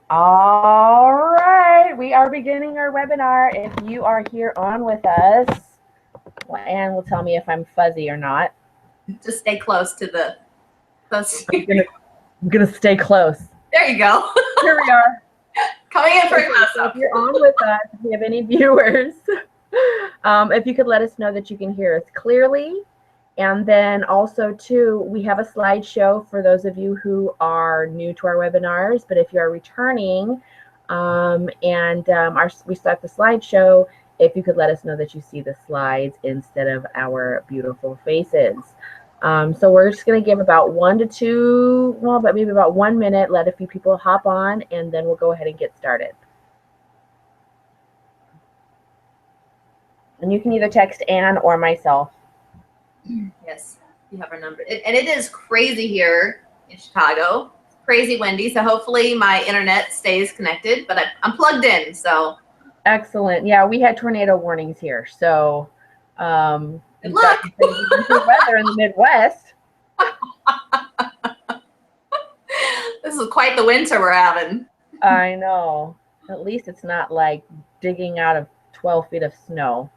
All right, we are beginning our webinar. If you are here on with us, well, Anne will tell me if I'm fuzzy or not. Just stay close to the. I'm gonna stay close. There you go. Here we are. Coming in for a close So up. if you're on with us, if you have any viewers, if you could let us know that you can hear us clearly. And then also, too, we have a slideshow for those of you who are new to our webinars. But if you are returning we start the slideshow, if you could let us know that you see the slides instead of our beautiful faces. So we're just going to give about maybe about 1 minute, let a few people hop on, and then we'll go ahead and get started. And you can either text Anne or myself. Yes, you have our number. And it is crazy here in Chicago. Crazy windy, so hopefully my internet stays connected, but I'm plugged in, so. Excellent. Yeah, we had tornado warnings here, so good luck. Weather in the Midwest. This is quite the winter we're having. I know. At least it's not like digging out of 12 feet of snow.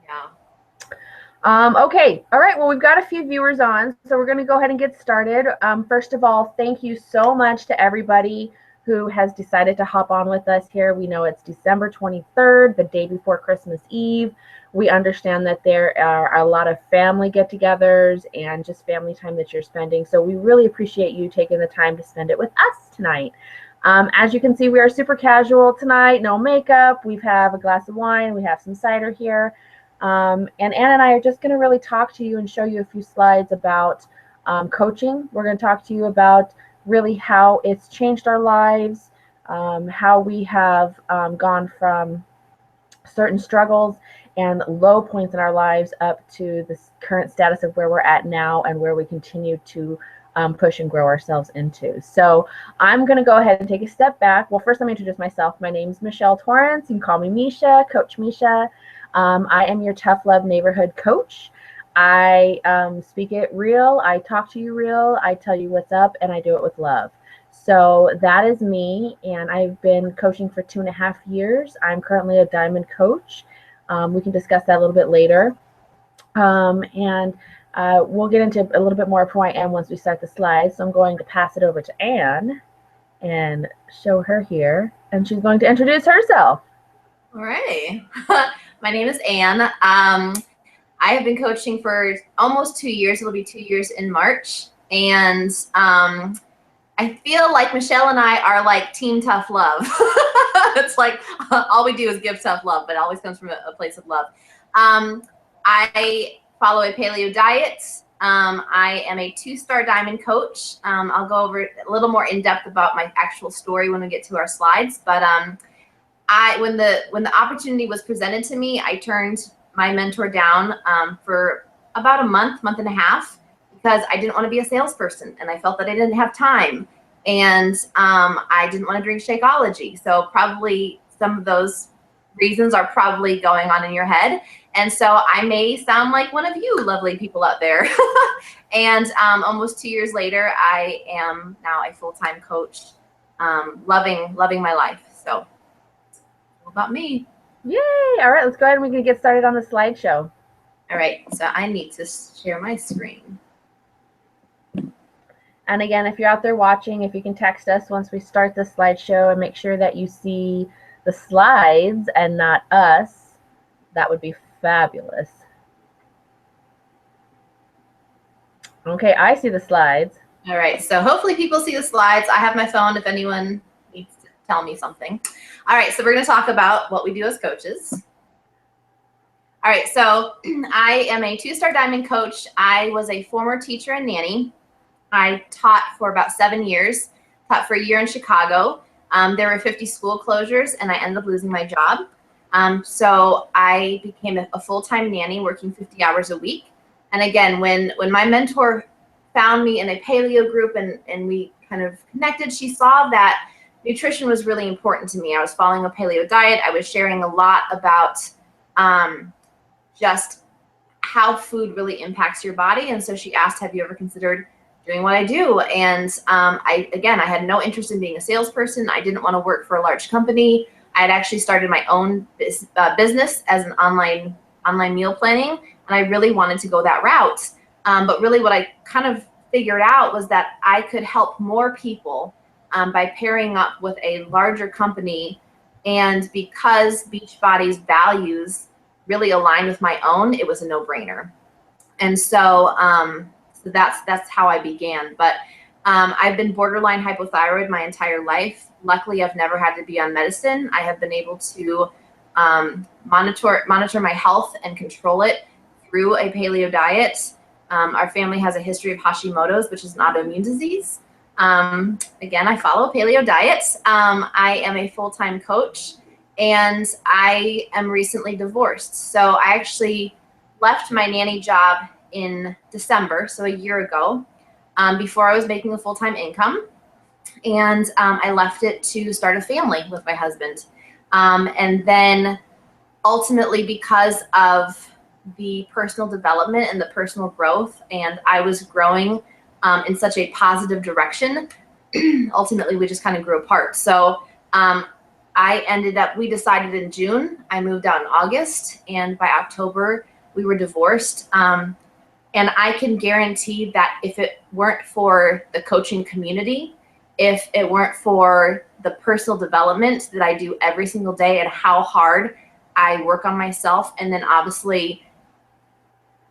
Yeah. Okay. All right. Well, we've got a few viewers on, so we're going to go ahead and get started. First of all, thank you so much to everybody who has decided to hop on with us here. We know it's December 23rd, the day before Christmas Eve. We understand that there are a lot of family get-togethers and just family time that you're spending. So we really appreciate you taking the time to spend it with us tonight. As you can see, we are super casual tonight, no makeup. We have a glass of wine. We have some cider here. And Anne and I are just going to really talk to you and show you a few slides about coaching. We're going to talk to you about really how it's changed our lives, how we have gone from certain struggles and low points in our lives up to the current status of where we're at now and where we continue to push and grow ourselves into. So I'm going to go ahead and take a step back. Well, first let me introduce myself. My name is Michelle Torrance. You can call me Misha, Coach Misha. I am your Tough Love Neighborhood Coach. I speak it real. I talk to you real. I tell you what's up, and I do it with love. So that is me, and I've been coaching for 2.5 years. I'm currently a Diamond Coach. We can discuss that a little bit later. We'll get into a little bit more of who I am once we start the slides. So I'm going to pass it over to Anne and show her here, and she's going to introduce herself. All right. My name is Anne. I have been coaching for almost 2 years. It'll be 2 years in March. And I feel like Michelle and I are like team tough love. It's like all we do is give tough love, but it always comes from a place of love. I follow a paleo diet. I am a 2-star diamond coach. I'll go over a little more in depth about my actual story when we get to our slides. But when the opportunity was presented to me, I turned my mentor down for about a month and a half, because I didn't want to be a salesperson, and I felt that I didn't have time, and I didn't want to drink Shakeology. So probably some of those reasons are probably going on in your head. And so I may sound like one of you lovely people out there. And almost 2 years later, I am now a full-time coach, loving my life. So about me. Yay! All right, let's go ahead and we can get started on the slideshow. All right, so I need to share my screen. And again, if you're out there watching, if you can text us once we start the slideshow and make sure that you see the slides and not us, that would be fabulous. Okay, I see the slides. All right, so hopefully people see the slides. I have my phone if anyone needs to tell me something. All right, so we're going to talk about what we do as coaches. All right, so I am a 2-star diamond coach. I was a former teacher and nanny. I taught for about 7 years, taught for a year in Chicago. There were 50 school closures, and I ended up losing my job. So I became a full-time nanny, working 50 hours a week. And again, when my mentor found me in a paleo group and we kind of connected, she saw that nutrition was really important to me. I was following a paleo diet. I was sharing a lot about just how food really impacts your body. And so she asked, have you ever considered doing what I do. And I had no interest in being a salesperson. I didn't want to work for a large company. I had actually started my own business as an online meal planning, and I really wanted to go that route. But really what I kind of figured out was that I could help more people by pairing up with a larger company. And because Beachbody's values really aligned with my own, it was a no-brainer. And so, so that's how I began. But I've been borderline hypothyroid my entire life. Luckily, I've never had to be on medicine. I have been able to monitor my health and control it through a paleo diet. Our family has a history of Hashimoto's, which is an autoimmune disease. Again, I follow a paleo diet. I am a full-time coach, and I am recently divorced. So I actually left my nanny job in December, so a year ago, before I was making a full-time income. And I left it to start a family with my husband. And then ultimately, because of the personal development and the personal growth, and I was growing in such a positive direction, ultimately we just kind of grew apart. So we decided in June, I moved out in August, and by October we were divorced. And I can guarantee that if it weren't for the coaching community, if it weren't for the personal development that I do every single day and how hard I work on myself, and then obviously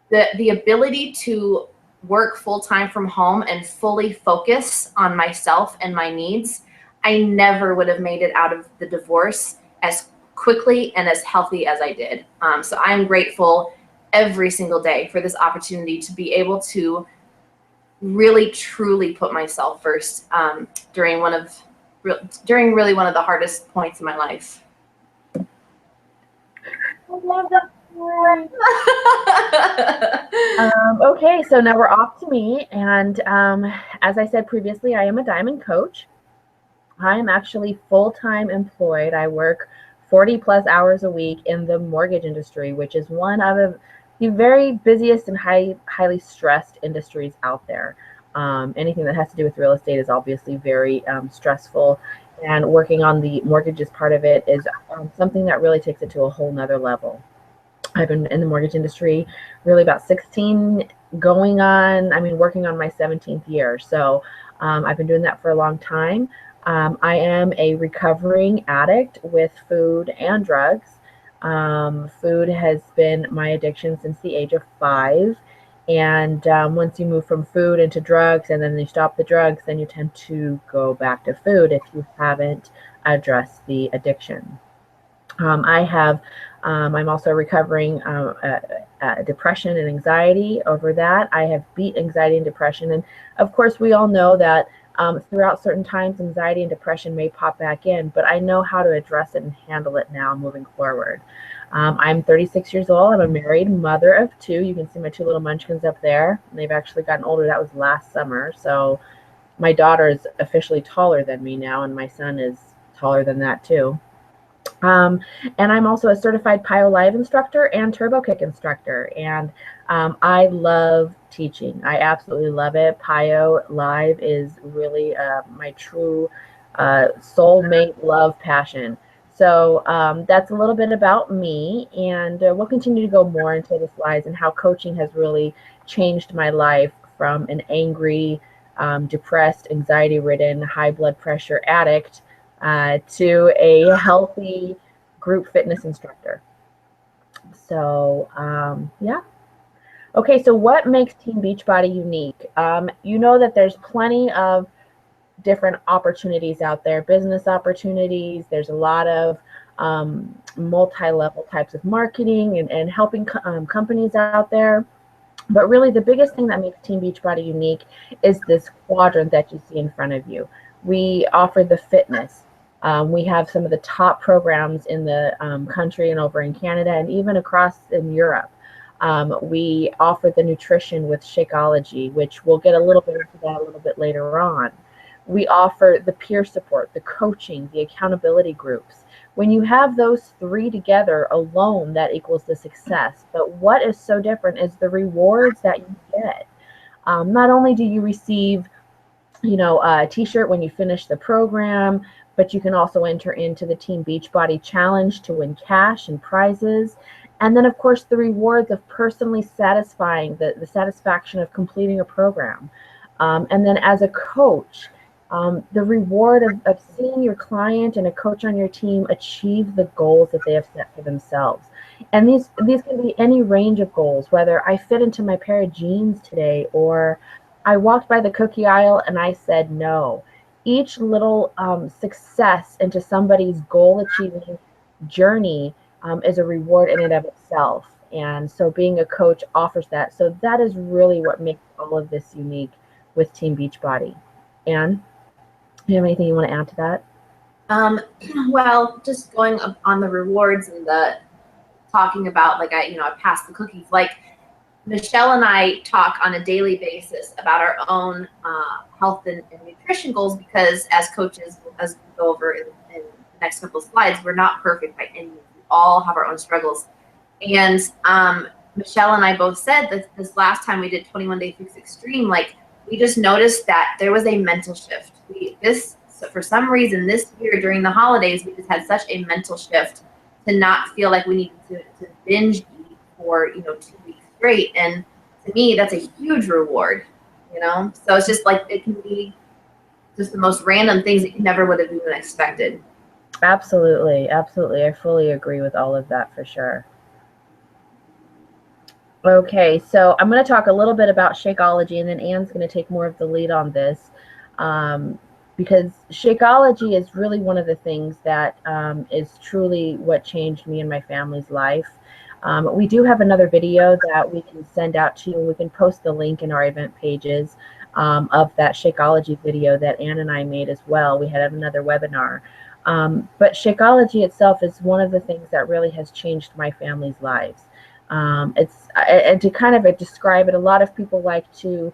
the ability to work full-time from home and fully focus on myself and my needs, I never would have made it out of the divorce as quickly and as healthy as I did. So I'm grateful every single day for this opportunity to be able to really truly put myself first during really one of the hardest points in my life. I love that. Okay, so now we're off to me, and as I said previously, I am a Diamond coach. I am actually full-time employed. I work 40 plus hours a week in the mortgage industry, which is one of the very busiest and highly stressed industries out there. Anything that has to do with real estate is obviously very stressful, and working on the mortgages part of it is something that really takes it to a whole nother level. I've been in the mortgage industry really about 16 working on my 17th year. So I've been doing that for a long time. I am a recovering addict with food and drugs. Food has been my addiction since the age of 5. And once you move from food into drugs and then you stop the drugs, then you tend to go back to food if you haven't addressed the addiction. I'm also recovering depression and anxiety over that. I have beat anxiety and depression. And of course, we all know that throughout certain times, anxiety and depression may pop back in, but I know how to address it and handle it now moving forward. I'm 36 years old. I'm a married mother of 2. You can see my 2 little munchkins up there. They've actually gotten older. That was last summer. So my daughter is officially taller than me now, and my son is taller than that too. And I'm also a certified PiYo Live instructor and TurboKick instructor. And I love teaching. I absolutely love it. PiYo Live is really my true soulmate love passion. So that's a little bit about me. And we'll continue to go more into the slides and how coaching has really changed my life from an angry, depressed, anxiety-ridden, high blood pressure addict to a healthy group fitness instructor. So yeah. Okay, so what makes Team Beachbody unique? You know that there's plenty of different opportunities out there, business opportunities. There's a lot of multi-level types of marketing and helping companies out there. But really the biggest thing that makes Team Beachbody unique is this quadrant that you see in front of you. We offer the fitness. We have some of the top programs in the country and over in Canada and even across in Europe. We offer the nutrition with Shakeology, which we'll get a little bit into that a little bit later on. We offer the peer support, the coaching, the accountability groups. When you have those 3 together alone, that equals the success. But what is so different is the rewards that you get. Not only do you receive, a t-shirt when you finish the program, but you can also enter into the Team Beachbody Challenge to win cash and prizes. And then, of course, the rewards of personally satisfying the satisfaction of completing a program. And then as a coach, the reward of seeing your client and a coach on your team achieve the goals that they have set for themselves. And these can be any range of goals, whether I fit into my pair of jeans today, or I walked by the cookie aisle and I said no. Each little success into somebody's goal achieving journey is a reward in and of itself. And so being a coach offers that. So that is really what makes all of this unique with Team Beachbody. Anne, do you have anything you want to add to that? Well, just going on the rewards and the talking about, like, I passed the cookies. Like, Michelle and I talk on a daily basis about our own health and nutrition goals, because as coaches, as we go over in the next couple of slides, we're not perfect by any means. We all have our own struggles. And Michelle and I both said that this last time we did 21 Day Fix Extreme, like, we just noticed that there was a mental shift. So for some reason this year during the holidays, we just had such a mental shift to not feel like we needed to binge eat for 2 weeks straight. And to me, that's a huge reward, So it's just like, it can be just the most random things that you never would have even expected. Absolutely. Absolutely. I fully agree with all of that for sure. Okay, so I'm going to talk a little bit about Shakeology, and then Anne's going to take more of the lead on this, because Shakeology is really one of the things that is truly what changed me and my family's life. We do have another video that we can send out to you. We can post the link in our event pages of that Shakeology video that Anne and I made as well. We had another webinar. But Shakeology itself is one of the things that really has changed my family's lives. And to kind of describe it, a lot of people like to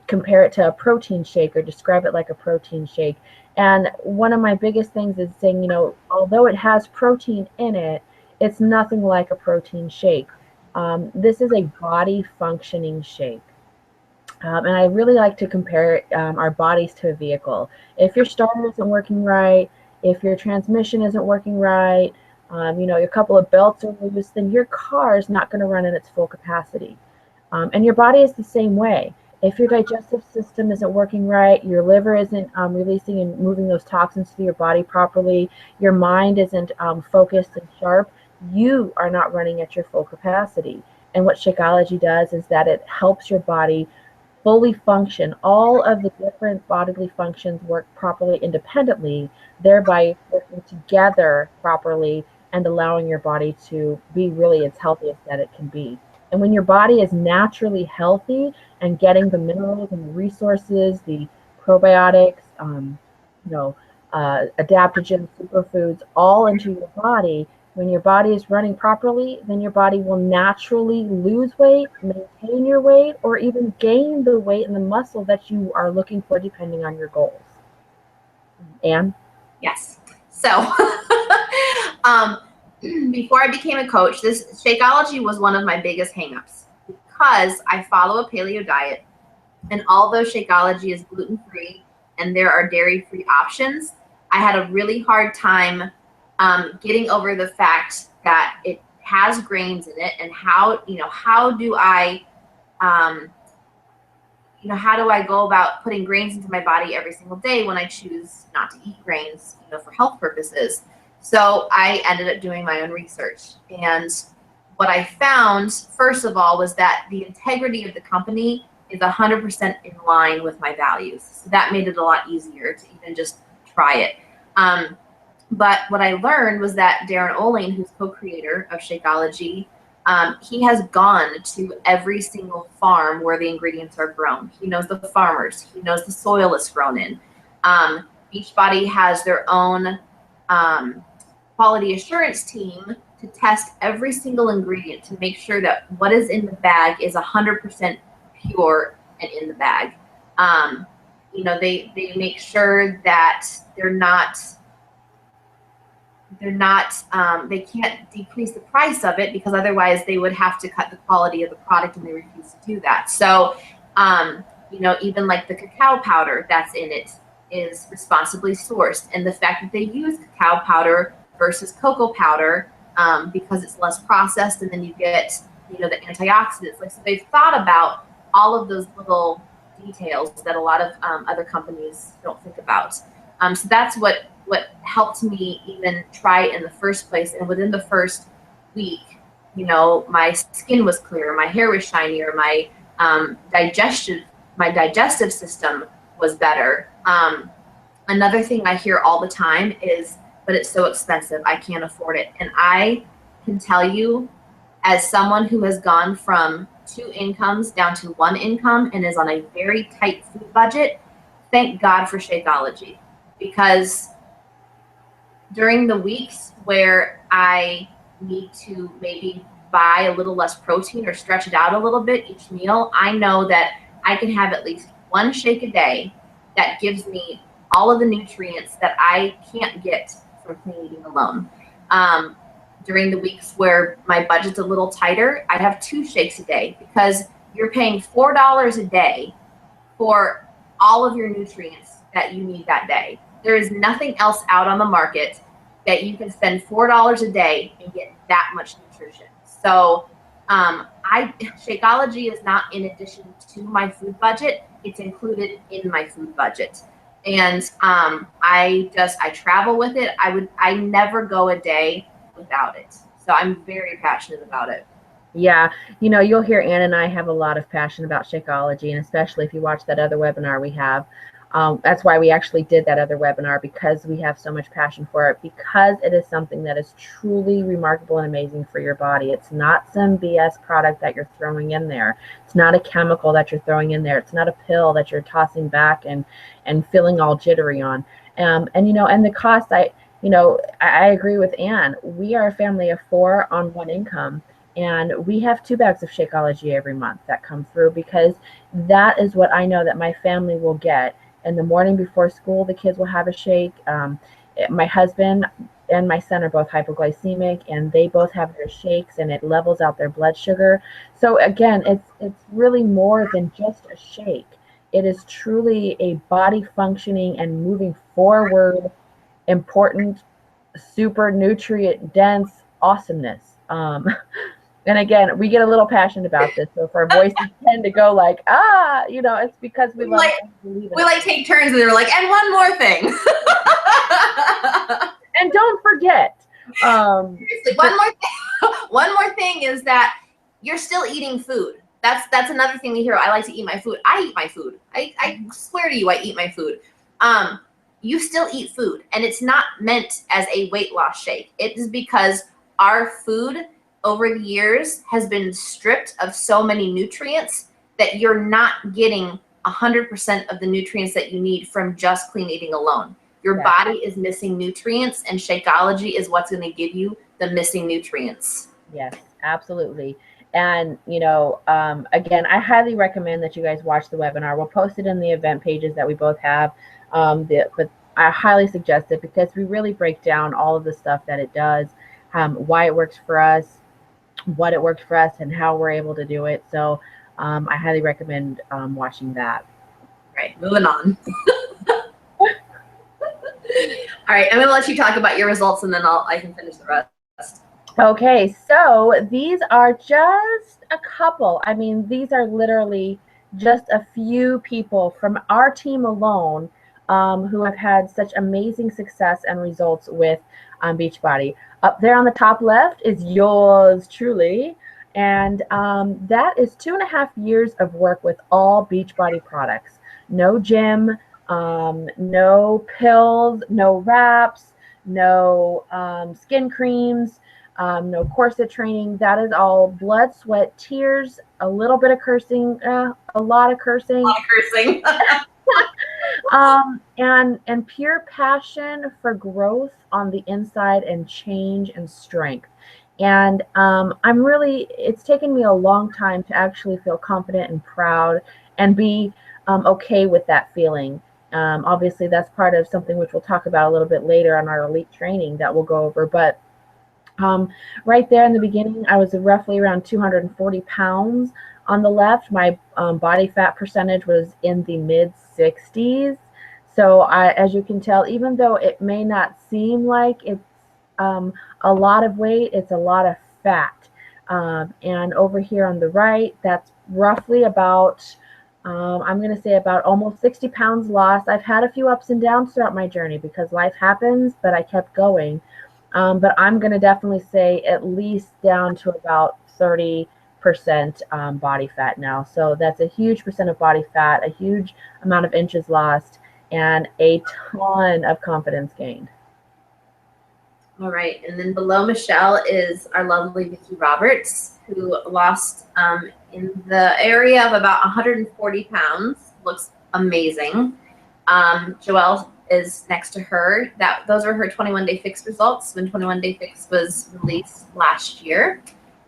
compare it to a protein shake or describe it like a protein shake. And one of my biggest things is saying, although it has protein in it, it's nothing like a protein shake. This is a body functioning shake. And I really like to compare our bodies to a vehicle. If your starter isn't working right, if your transmission isn't working right, a couple of belts are loose, then your car is not going to run at its full capacity. And your body is the same way. If your digestive system isn't working right, your liver isn't releasing and moving those toxins to your body properly, your mind isn't focused and sharp, you are not running at your full capacity. And what Shakeology does is that it helps your body fully function. All of the different bodily functions work properly independently, thereby working together properly and allowing your body to be really as healthy as that it can be. And when your body is naturally healthy and getting the minerals and the resources, the probiotics, adaptogens, superfoods, all into your body, when your body is running properly, then your body will naturally lose weight, maintain your weight, or even gain the weight and the muscle that you are looking for, depending on your goals. Anne? Yes. So before I became a coach, this Shakeology was one of my biggest hangups, because I follow a paleo diet, and although Shakeology is gluten-free and there are dairy-free options, I had a really hard time getting over the fact that it has grains in it, and how do I go about putting grains into my body every single day when I choose not to eat grains, for health purposes. So I ended up doing my own research. And what I found, first of all, was that the integrity of the company is 100% in line with my values. So that made it a lot easier to even just try it. But what I learned was that Darren Oling, who's co-creator of Shakeology, he has gone to every single farm where the ingredients are grown. He knows the farmers. He knows the soil it's grown in. Beachbody has their own quality assurance team to test every single ingredient to make sure that what is in the bag is 100% pure and in the bag. They make sure that they can't decrease the price of it, because otherwise they would have to cut the quality of the product, and they refuse to do that. So You know, even like the cacao powder that's in it is responsibly sourced, and the fact that they use cacao powder versus cocoa powder, because it's less processed, and then you get, you know, the antioxidants. Like, so they've thought about all of those little details that a lot of other companies don't think about. So that's what helped me even try it in the first place. And within the first week, you know, my skin was clearer, my hair was shinier, um, digestion, my digestive system was better. Another thing I hear all the time is, but it's so expensive, I can't afford it. And I can tell you, as someone who has gone from 2 incomes down to 1 income and is on a very tight food budget, thank God for Shakeology. Because during the weeks where I need to maybe buy a little less protein or stretch it out a little bit each meal, I know that I can have at least one shake a day that gives me all of the nutrients that I can't get from clean eating alone. During the weeks where my budget's a little tighter, I have 2 shakes a day, because you're paying $4 a day for all of your nutrients that you need that day. There is nothing else out on the market that you can spend $4 a day and get that much nutrition. So Shakeology is not in addition to my food budget, it's included in my food budget. And I travel with it. I never go a day without it. So I'm very passionate about it. Yeah, you know, you'll hear Ann and I have a lot of passion about Shakeology, and especially if you watch that other webinar we have. That's why we actually did that other webinar, because we have so much passion for it, because it is something that is truly remarkable and amazing for your body. It's not some BS product that you're throwing in there. It's not a chemical that you're throwing in there. It's not a pill that you're tossing back and feeling all jittery on. And you know, and the cost, I agree with Ann. We are a family of 4 on 1 income. And we have 2 bags of Shakeology every month that come through, because that is what I know that my family will get. In the morning before school, the kids will have a shake. My husband and my son are both hypoglycemic, and they both have their shakes, and it levels out their blood sugar. So again, it's really more than just a shake. It is truly a body functioning and moving forward, important, super nutrient dense awesomeness. And again, we get a little passionate about this. So if our voices tend to go like, you know, it's because we love it. We like take turns, and they're like, and one more thing. And don't forget. One more thing is that you're still eating food. That's another thing we hear. I like to eat my food. I eat my food. I swear to you, I eat my food. You still eat food, and it's not meant as a weight loss shake. It is because our food over the years has been stripped of so many nutrients that you're not getting 100% of the nutrients that you need from just clean eating alone. Your body is missing nutrients, and Shakeology is what's going to give you the missing nutrients. Yes, absolutely. And, you know, again, I highly recommend that you guys watch the webinar. We'll post it in the event pages that we both have. But I highly suggest it, because we really break down all of the stuff that it does, why it works for us, what it worked for us, and how we're able to do it. So I highly recommend watching that. Right, moving on. All right, I'm going to let you talk about your results, and then I can finish the rest. Okay, so these are just a couple. I mean, these are literally just a few people from our team alone who have had such amazing success and results with Beachbody. Up there on the top left is yours truly, and that is 2.5 years of work with all Beachbody products. No gym, no pills, no wraps, no skin creams, no corset training. That is all blood, sweat, tears, a little bit of cursing, a lot of cursing. A lot of cursing. And pure passion for growth on the inside, and change and strength. And it's taken me a long time to actually feel confident and proud and be okay with that feeling. Obviously, that's part of something which we'll talk about a little bit later on our elite training that we'll go over. But right there in the beginning, I was roughly around 240 pounds. On the left, my body fat percentage was in the mid 60s. So as you can tell, even though it may not seem like it's um, a lot of weight, it's a lot of fat. And over here on the right, that's roughly about, I'm going to say about almost 60 pounds lost. I've had a few ups and downs throughout my journey because life happens, but I kept going. But I'm going to definitely say at least down to about 30% body fat now. So that's a huge percent of body fat, a huge amount of inches lost, and a ton of confidence gained. All right, and then below Michelle is our lovely Vicki Roberts, who lost in the area of about 140 pounds. Looks amazing. Joelle is next to her. Those are her 21-day fix results when 21-day fix was released last year.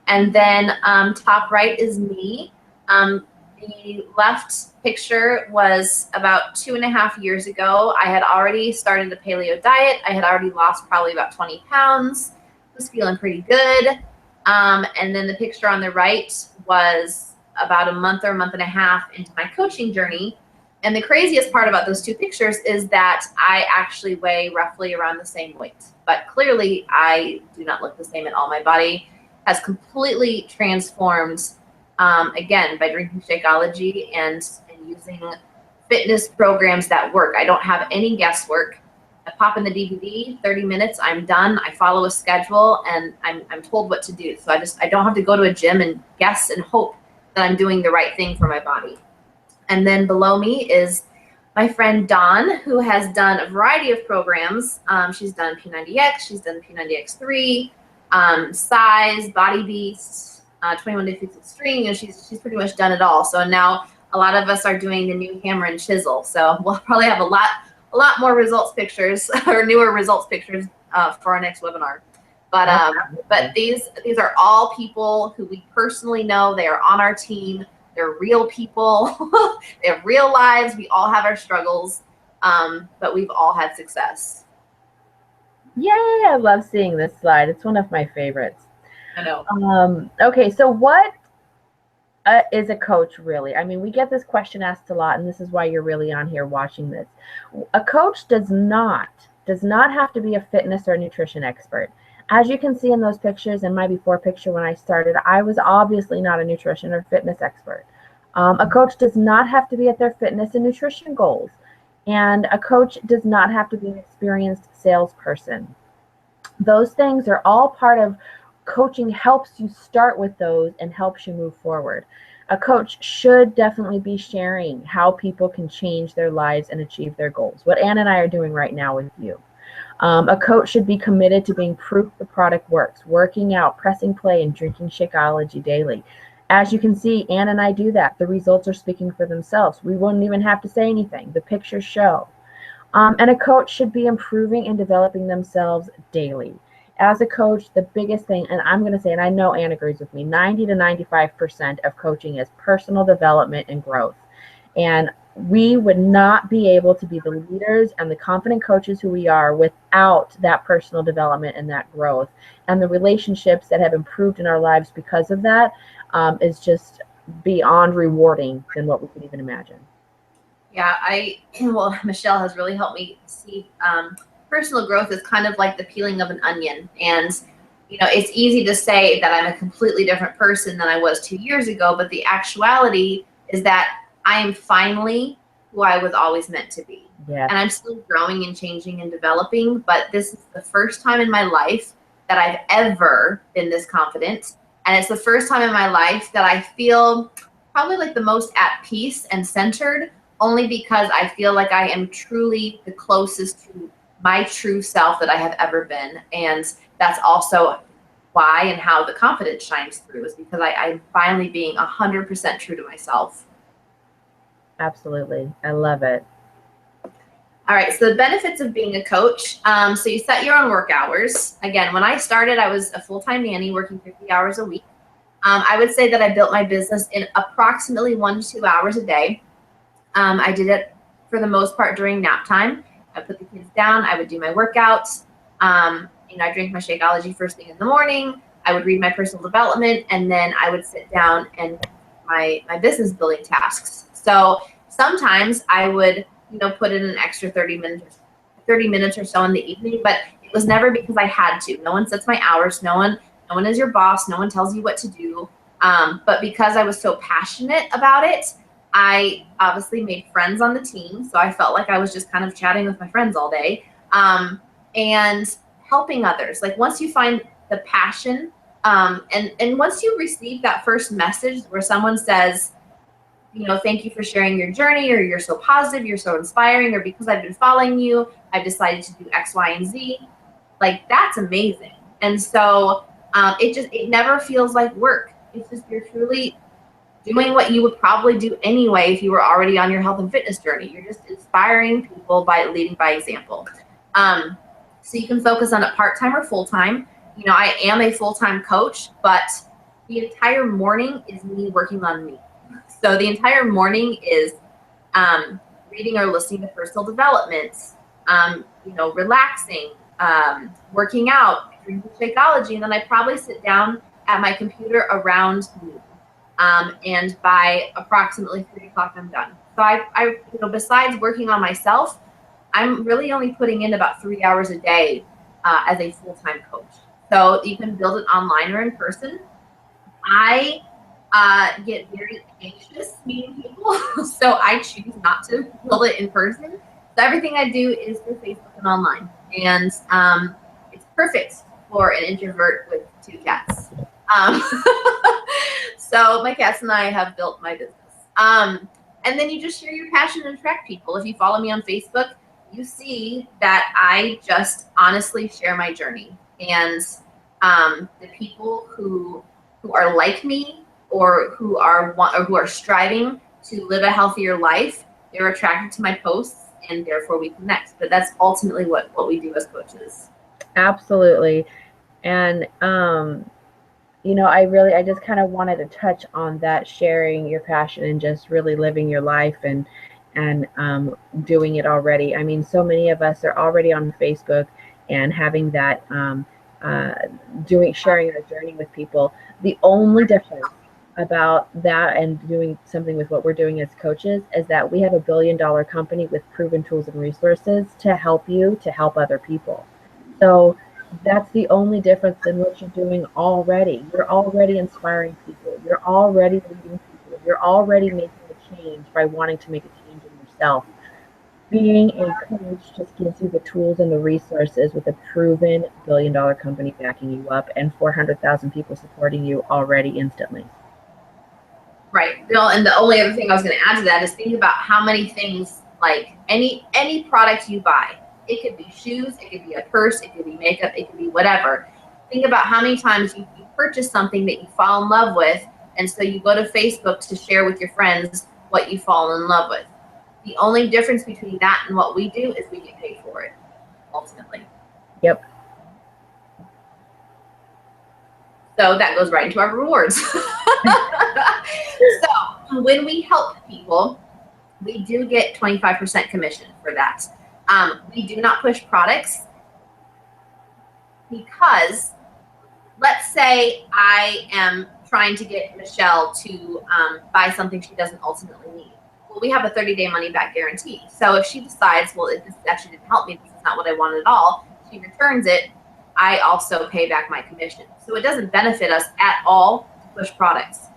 And then top right is me. The left picture was about 2.5 years ago. I had already started the paleo diet. I had already lost probably about 20 pounds. Was feeling pretty good. And then the picture on the right was about a month or a month and a half into my coaching journey. And the craziest part about those two pictures is that I actually weigh roughly around the same weight. But clearly, I do not look the same at all. My body has completely transformed, again, by drinking Shakeology and using fitness programs that work. I don't have any guesswork. I pop in the DVD, 30 minutes, I'm done. I follow a schedule, and I'm told what to do. So I don't have to go to a gym and guess and hope that I'm doing the right thing for my body. And then below me is my friend Dawn, who has done a variety of programs. She's done P90X, she's done P90X3, Size, Body Beast, 21-Day Fix Extreme. She's pretty much done it all. So now a lot of us are doing the new hammer and chisel. So we'll probably have a lot more results pictures or newer results pictures for our next webinar. But these are all people who we personally know. They are on our team. They're real people. They have real lives. We all have our struggles, but we've all had success. Yay, I love seeing this slide. It's one of my favorites. I know. Okay, so what is a coach really? I mean, we get this question asked a lot, and this is why you're really on here watching this. A coach does not have to be a fitness or nutrition expert. As you can see in those pictures, in my before picture when I started, I was obviously not a nutrition or fitness expert. A coach does not have to be at their fitness and nutrition goals. And a coach does not have to be an experienced salesperson. Those things are all part of coaching. Helps you start with those and helps you move forward. A coach should definitely be sharing how people can change their lives and achieve their goals. What Ann and I are doing right now with you. A coach should be committed to being proof the product works, working out, pressing play, and drinking Shakeology daily. As you can see, Ann and I do that. The results are speaking for themselves. We wouldn't even have to say anything. The pictures show. And a coach should be improving and developing themselves daily. As a coach, the biggest thing, and I'm going to say, and I know Ann agrees with me, 90 to 95% of coaching is personal development and growth. And we would not be able to be the leaders and the confident coaches who we are without that personal development and that growth. And the relationships that have improved in our lives because of that is just beyond rewarding than what we could even imagine. Yeah, well, Michelle has really helped me see personal growth is kind of like the peeling of an onion. And, you know, it's easy to say that I'm a completely different person than I was 2 years ago, but the actuality is that I am finally who I was always meant to be. Yeah. And I'm still growing and changing and developing, but this is the first time in my life that I've ever been this confident. And it's the first time in my life that I feel probably like the most at peace and centered, only because I feel like I am truly the closest to my true self that I have ever been. And that's also why and how the confidence shines through, is because I'm finally being 100% true to myself. Absolutely. I love it. All right. So the benefits of being a coach. So you set your own work hours. Again, when I started, I was a full-time nanny working 50 hours a week. I would say that I built my business in approximately 1 to 2 hours a day. I did it for the most part during nap time. I put the kids down. I would do my workouts. I drank my Shakeology first thing in the morning. I would read my personal development, and then I would sit down and my business building tasks. So sometimes I would, put in an extra 30 minutes or so in the evening, but it was never because I had to. No one sets my hours. No one is your boss. No one tells you what to do. But because I was so passionate about it, I obviously made friends on the team. So I felt like I was just kind of chatting with my friends all day, and helping others. Like once you find the passion, and once you receive that first message where someone says, thank you for sharing your journey, or you're so positive, you're so inspiring, or because I've been following you, I've decided to do X, Y, and Z. Like that's amazing. And so it never feels like work. It's just, you're truly doing what you would probably do anyway if you were already on your health and fitness journey. You're just inspiring people by leading by example. So you can focus on it part-time or full-time. I am a full-time coach, but the entire morning is me working on me. So the entire morning is reading or listening to personal development, relaxing, working out, drinking Shakeology, and then I probably sit down at my computer around noon. And by approximately 3 o'clock, I'm done. So I besides working on myself, I'm really only putting in about 3 hours a day as a full-time coach. So you can build it online or in person. I get very anxious meeting people, so I choose not to build it in person. So everything I do is through Facebook and online, and it's perfect for an introvert with 2 cats. So my cats and I have built my business. And then you just share your passion and attract people. If you follow me on Facebook, you see that I just honestly share my journey. And the people who are like me, or who are striving to live a healthier life, they're attracted to my posts, and therefore we connect. But that's ultimately what we do as coaches. Absolutely. And I just kind of wanted to touch on that, sharing your passion and just really living your life and doing it already. I mean, so many of us are already on Facebook and having that sharing our journey with people. The only difference about that and doing something with what we're doing as coaches is that we have a $1 billion company with proven tools and resources to help you to help other people. So that's the only difference in what you're doing already. You're already inspiring people. You're already leading people. You're already making a change by wanting to make a change in yourself. Being a coach just gives you the tools and the resources with a proven $1 billion company backing you up and 400,000 people supporting you already instantly. Right. And the only other thing I was going to add to that is think about how many things, like any product you buy. It could be shoes, it could be a purse, it could be makeup, it could be whatever. Think about how many times you purchase something that you fall in love with, and so you go to Facebook to share with your friends what you fall in love with. The only difference between that and what we do is we get paid for it, ultimately. Yep. So that goes right into our rewards. So when we help people, we do get 25% commission for that. We do not push products because, let's say I am trying to get Michelle to buy something she doesn't ultimately need. Well, we have a 30-day money-back guarantee. So if she decides, well, this actually didn't help me, this is not what I wanted at all, she returns it, I also pay back my commission. So it doesn't benefit us at all to push products.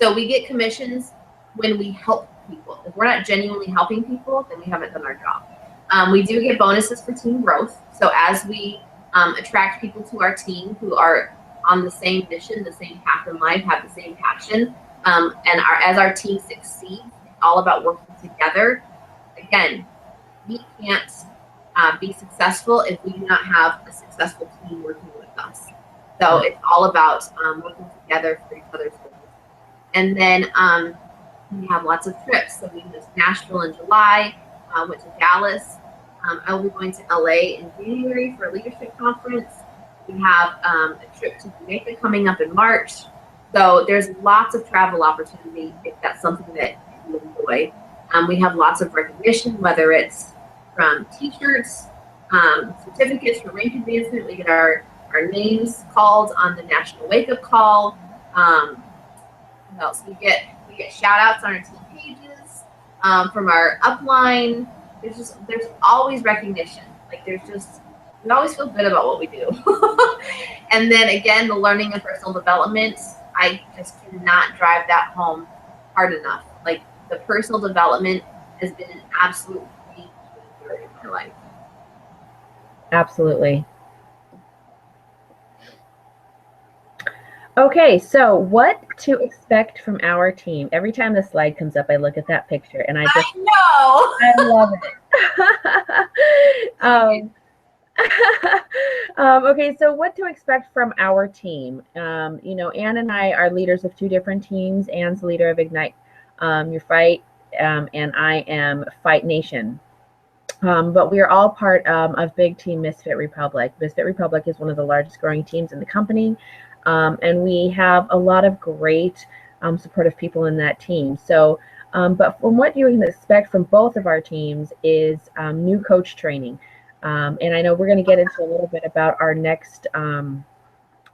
So we get commissions when we help people. If we're not genuinely helping people, then we haven't done our job. We do get bonuses for team growth. So as we attract people to our team who are on the same mission, the same path in life, have the same passion, as our team succeeds, it's all about working together. Again, we can't be successful if we do not have a successful team working with us. So it's all about working together for each other's goals. And then we have lots of trips. So we went to Nashville in July, went to Dallas. I will be going to LA in January for a leadership conference. We have a trip to Jamaica coming up in March. So there's lots of travel opportunity if that's something that you enjoy. We have lots of recognition, whether it's from t-shirts, certificates for rank advancement. We get our names called on the National Wake Up Call. else. We get shout outs on our team pages, from our upline. There's always recognition. Like we always feel good about what we do. And then again, the learning and personal development, I just cannot drive that home hard enough. Like the personal development has been an absolute key in my life. Absolutely. Okay, so what to expect from our team? Every time the slide comes up, I look at that picture and I know. I love it. Okay, so what to expect from our team? You know, Ann and I are leaders of two different teams. Ann's the leader of Ignite Your Fight, and I am Fight Nation. But we are all part of Big Team Misfit Republic. Misfit Republic is one of the largest growing teams in the company, and we have a lot of great supportive people in that team. So, but from what you can expect from both of our teams is new coach training. And I know we're going to get into a little bit about our next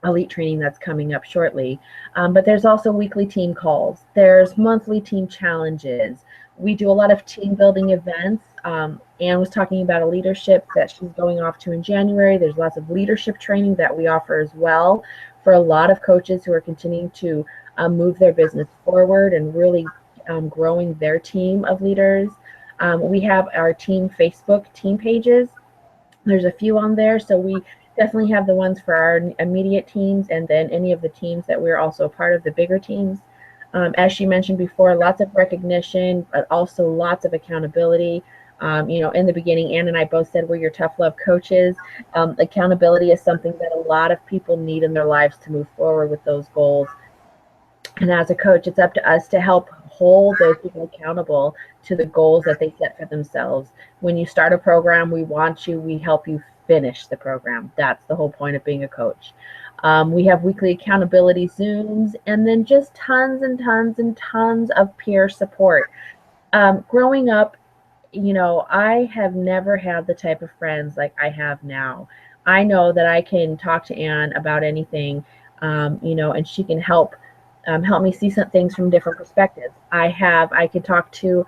elite training that's coming up shortly. But there's also weekly team calls. There's monthly team challenges. We do a lot of team building events. Anne was talking about a leadership that she's going off to in January. There's lots of leadership training that we offer as well for a lot of coaches who are continuing to move their business forward and really growing their team of leaders. We have our team Facebook team pages. There's a few on there, so we definitely have the ones for our immediate teams and then any of the teams that we're also a part of, the bigger teams. As she mentioned before, lots of recognition, but also lots of accountability. You know, in the beginning, Ann and I both said we're your tough love coaches. Accountability is something that a lot of people need in their lives to move forward with those goals. And as a coach, it's up to us to help hold those people accountable to the goals that they set for themselves. When you start a program, we help you finish the program. That's the whole point of being a coach. We have weekly accountability Zooms, and then just tons and tons and tons of peer support. Growing up, you know, I have never had the type of friends like I have now. I know that I can talk to Ann about anything, you know, and she can help me see some things from different perspectives. I could talk to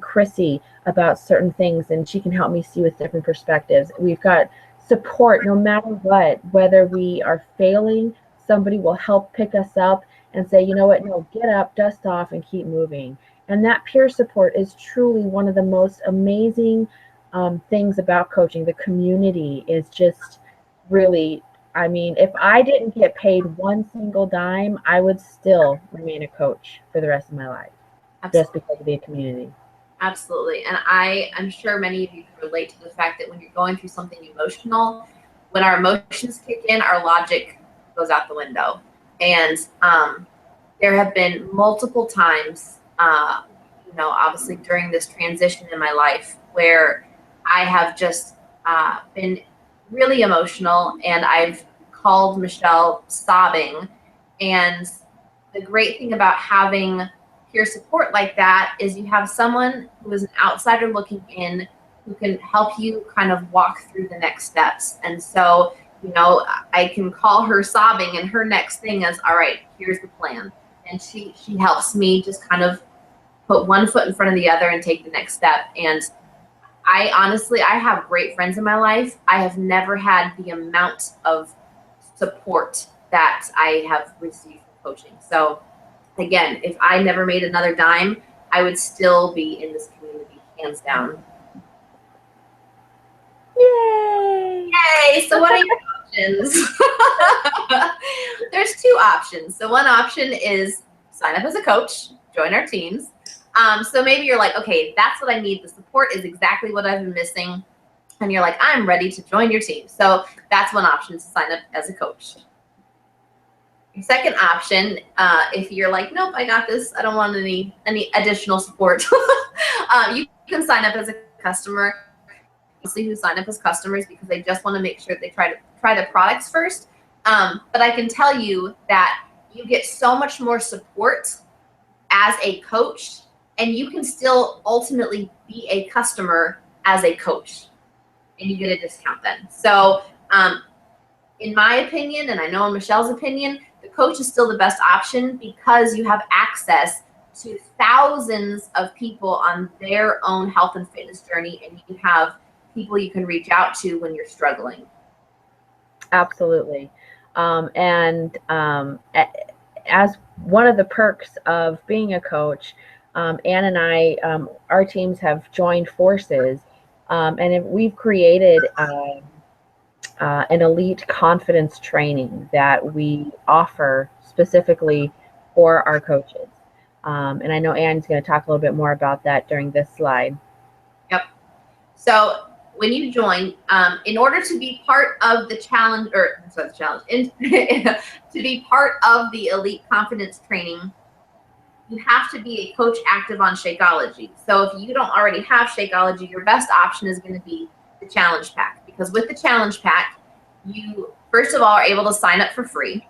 Chrissy about certain things, and she can help me see with different perspectives. We've got support no matter what. Whether we are failing, somebody will help pick us up and say, you know what, no, get up, dust off, and keep moving. And that peer support is truly one of the most amazing things about coaching. The community is just really, I mean, if I didn't get paid one single dime, I would still remain a coach for the rest of my life. Absolutely. Just because of the community. Absolutely. And I'm sure many of you can relate to the fact that when you're going through something emotional, when our emotions kick in, our logic goes out the window. And there have been multiple times, you know, obviously during this transition in my life where I have just been really emotional, and I've called Michelle sobbing. And the great thing about having peer support like that is you have someone who is an outsider looking in who can help you kind of walk through the next steps. And so, you know, I can call her sobbing, and her next thing is, all right, here's the plan. And she helps me just kind of put one foot in front of the other and take the next step. And I honestly have great friends in my life. I have never had the amount of support that I have received from coaching. So again, if I never made another dime, I would still be in this community, hands down. Yay! Yay! So what are your options? There's two options. So one option is sign up as a coach, join our teams. So maybe you're like, okay, that's what I need. The support is exactly what I've been missing. And you're like, I'm ready to join your team. So that's one option, to sign up as a coach. Your second option, if you're like, nope, I got this, I don't want any additional support, you can sign up as a customer. Mostly who sign up as customers because they just want to make sure they try the products first. But I can tell you that you get so much more support as a coach, and you can still ultimately be a customer as a coach, and you get a discount then. So in my opinion, and I know in Michelle's opinion, the coach is still the best option because you have access to thousands of people on their own health and fitness journey, and you have people you can reach out to when you're struggling. Absolutely. As one of the perks of being a coach, Ann and I, our teams have joined forces, and we've created an elite confidence training that we offer specifically for our coaches. And I know Ann's going to talk a little bit more about that during this slide. Yep. So when you join, in order to be part of the challenge, to be part of the elite confidence training, you have to be a coach active on Shakeology. So if you don't already have Shakeology, your best option is going to be the challenge pack, because with the challenge pack, you first of all are able to sign up for free.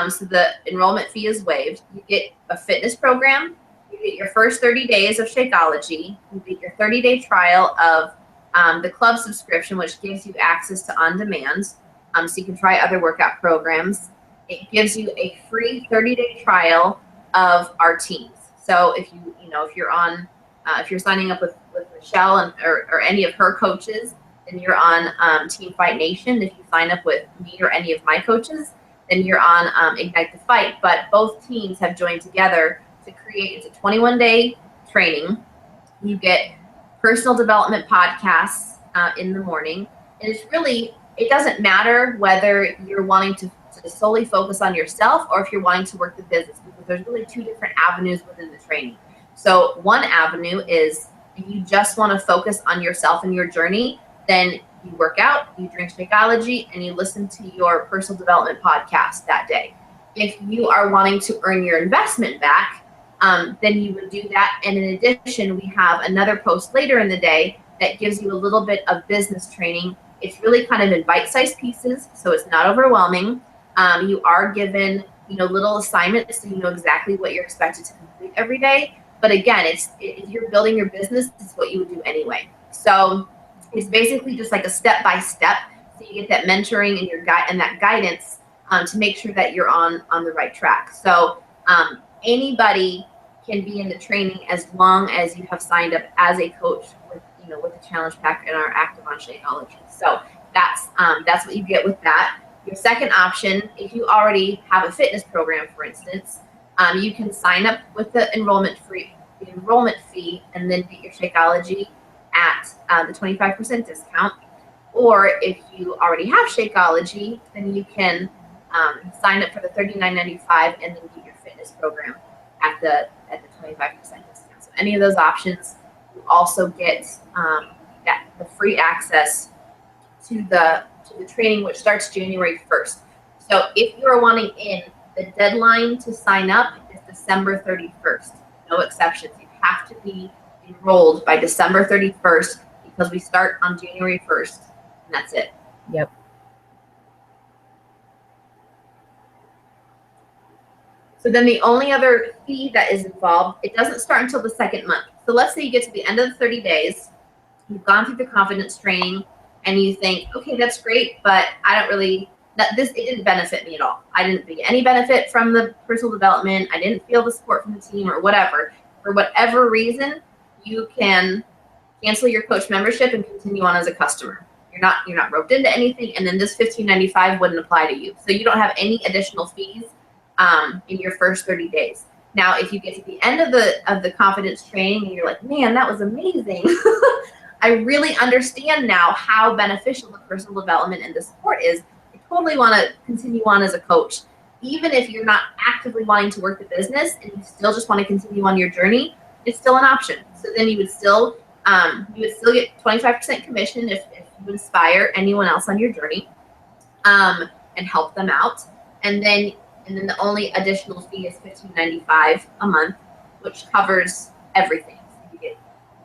So the enrollment fee is waived. You get a fitness program. You get your first 30 days of Shakeology. You get your 30-day trial of the club subscription, which gives you access to on-demand, so you can try other workout programs. It gives you a free 30-day trial of our teams. So if if you're signing up with Michelle or any of her coaches, then you're on Team Fight Nation. If you sign up with me or any of my coaches, then you're on Ignite the Fight. But both teams have joined together to create, it's a 21-day training. You get personal development podcasts in the morning. And it doesn't matter whether you're wanting to solely focus on yourself or if you're wanting to work the business, because there's really two different avenues within the training. So one avenue is if you just want to focus on yourself and your journey, then you work out, you drink Shakeology, and you listen to your personal development podcast that day. If you are wanting to earn your investment back, then you would do that. And in addition, we have another post later in the day that gives you a little bit of business training. It's really kind of in bite-sized pieces, so it's not overwhelming. You are given, little assignments, so you know exactly what you're expected to complete every day. But again, if you're building your business, it's what you would do anyway. So it's basically just like a step-by-step. So you get that mentoring and that guidance to make sure that you're on the right track. So anybody can be in the training as long as you have signed up as a coach with the challenge pack and are active on Shakeology. So that's what you get with that. Your second option, if you already have a fitness program, for instance, you can sign up with the enrollment fee and then get your Shakeology at the 25% discount. Or if you already have Shakeology, then you can sign up for the $39.95 and then get your fitness program at the 25% discount. So any of those options, you also get the free access to the training, which starts January 1st. So if you are wanting in, the deadline to sign up is December 31st. No exceptions. You have to be enrolled by December 31st because we start on January 1st, and that's it. Yep. So then the only other fee that is involved, it doesn't start until the second month. So let's say you get to the end of the 30 days, you've gone through the confidence training, and you think, okay, that's great, but it didn't benefit me at all. I didn't get any benefit from the personal development. I didn't feel the support from the team or whatever. For whatever reason, you can cancel your coach membership and continue on as a customer. You're not roped into anything, and then this $15.95 wouldn't apply to you. So you don't have any additional fees in your first 30 days. Now, if you get to the end of the confidence training and you're like, man, that was amazing. I really understand now how beneficial the personal development and the support is. I totally want to continue on as a coach. Even if you're not actively wanting to work the business and you still just want to continue on your journey, it's still an option. So then you would still get 25% commission if you inspire anyone else on your journey and help them out. And then the only additional fee is $15.95 a month, which covers everything. So you get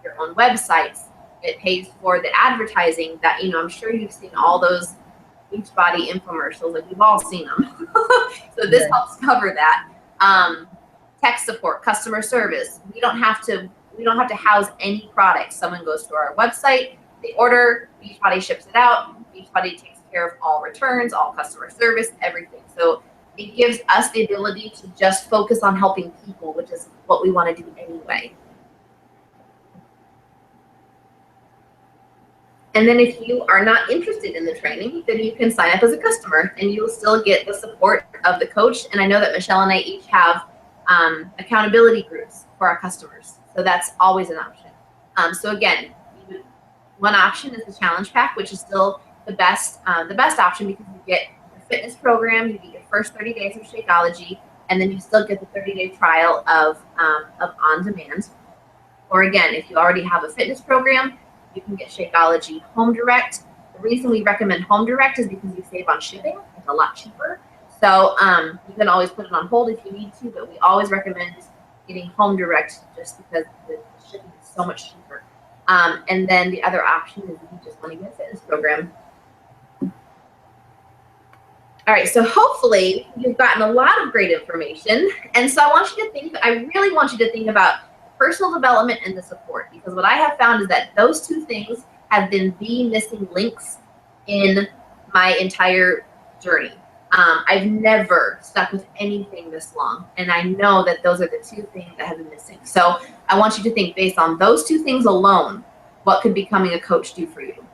your own websites. It pays for the advertising that, I'm sure you've seen all those Beachbody infomercials, like we've all seen them. So this helps cover that. Tech support, customer service. We don't have to house any product. Someone goes to our website, they order, Beachbody ships it out. Beachbody takes care of all returns, all customer service, everything. So it gives us the ability to just focus on helping people, which is what we want to do anyway. And then if you are not interested in the training, then you can sign up as a customer and you'll still get the support of the coach. And I know that Michelle and I each have accountability groups for our customers. So that's always an option. So again, one option is the challenge pack, which is still the best option because you get the fitness program, you get your first 30 days of Shakeology, and then you still get the 30-day trial of On Demand. Or again, if you already have a fitness program, you can get Shakeology Home Direct. The reason we recommend Home Direct is because you save on shipping. It's a lot cheaper. So you can always put it on hold if you need to, but we always recommend getting Home Direct just because the shipping is so much cheaper. And then the other option is if you just want to get a fitness program. All right, so hopefully you've gotten a lot of great information. And so I really want you to think about personal development and the support, because what I have found is that those two things have been the missing links in my entire journey. I've never stuck with anything this long, and I know that those are the two things that have been missing. So I want you to think, based on those two things alone, what could becoming a coach do for you?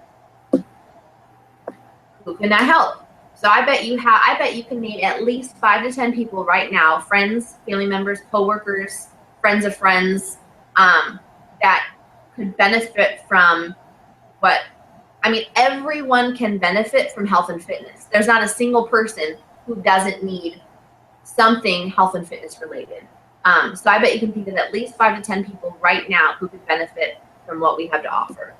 Who can I help? So I bet you can name at least 5 to 10 people right now, friends, family members, coworkers, friends of friends, that could benefit from everyone can benefit from health and fitness. There's not a single person who doesn't need something health and fitness related. So I bet you can think of at least 5 to 10 people right now who could benefit from what we have to offer.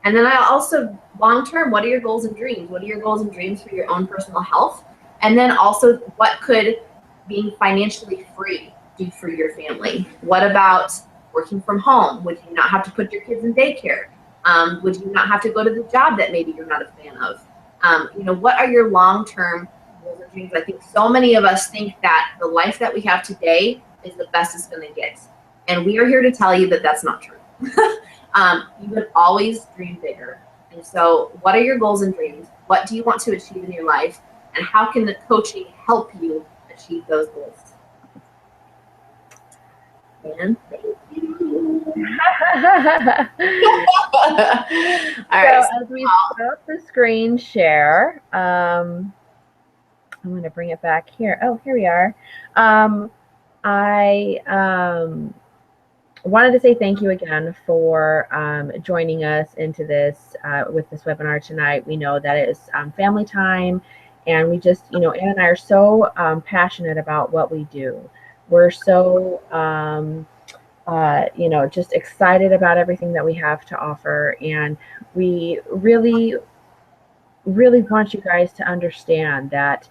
And then I also, long-term, what are your goals and dreams? What are your goals and dreams for your own personal health? And then also, what could being financially free do for your family? What about working from home? Would you not have to put your kids in daycare? Would you not have to go to the job that maybe you're not a fan of? What are your long-term goals and dreams? I think so many of us think that the life that we have today is the best it's going to get. And we are here to tell you that that's not true. You can always dream bigger. And so what are your goals and dreams? What do you want to achieve in your life? And how can the coaching help you achieve those goals? And thank you. All right. So as we stop the screen share, I'm going to bring it back here. Oh, here we are. I wanted to say thank you again for joining us into this with this webinar tonight. We know that it is family time, and we just, Ann and I are so passionate about what we do. We're so, just excited about everything that we have to offer, and we really, really want you guys to understand that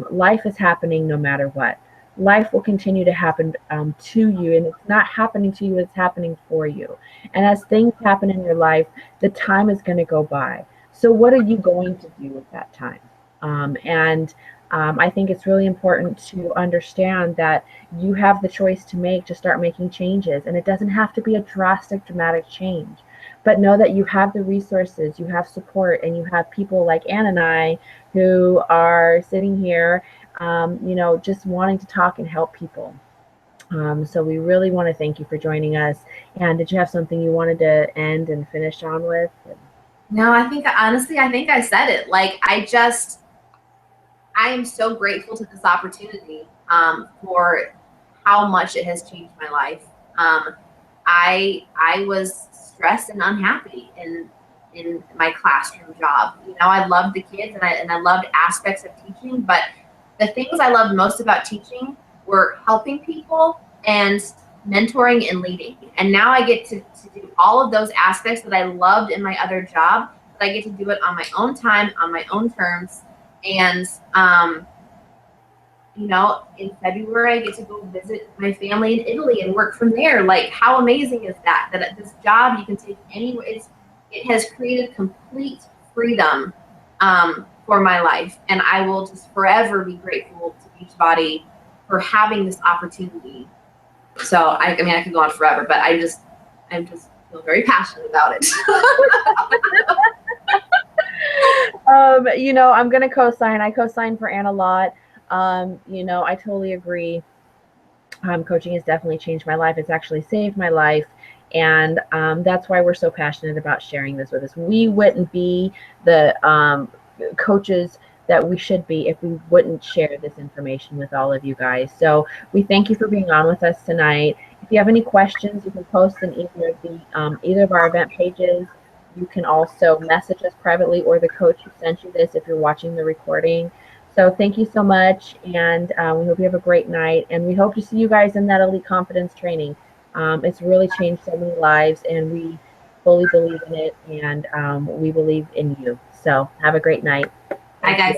life is happening no matter what. Life will continue to happen to you, and it's not happening to you, it's happening for you. And as things happen in your life, the time is going to go by. So what are you going to do with that time? I think it's really important to understand that you have the choice to make to start making changes, and it doesn't have to be a drastic, dramatic change. But know that you have the resources, you have support, and you have people like Ann and I who are sitting here just wanting to talk and help people. So we really want to thank you for joining us. And did you have something you wanted to end and finish on with? No, I think I said it. I am so grateful to this opportunity for how much it has changed my life. I was stressed and unhappy in my classroom job. I loved the kids and I loved aspects of teaching, but the things I loved most about teaching were helping people and mentoring and leading. And now I get to do all of those aspects that I loved in my other job, but I get to do it on my own time, on my own terms. And, in February, I get to go visit my family in Italy and work from there. Like, how amazing is that? That this job you can take anywhere. It has created complete freedom for my life, and I will just forever be grateful to Beachbody for having this opportunity. So I could go on forever, but I just feel very passionate about it. you know, I'm gonna co-sign. I co-sign for Ann a lot. You know, I totally agree. Coaching has definitely changed my life. It's actually saved my life. And that's why we're so passionate about sharing this with us. We wouldn't be the coaches that we should be if we wouldn't share this information with all of you guys. So we thank you for being on with us tonight. If you have any questions, you can post in either of our event pages. You can also message us privately or the coach who sent you this if you're watching the recording. So thank you so much, and we hope you have a great night. And we hope to see you guys in that Elite Confidence training. It's really changed so many lives, and we fully believe in it, and we believe in you. So have a great night. Bye, guys.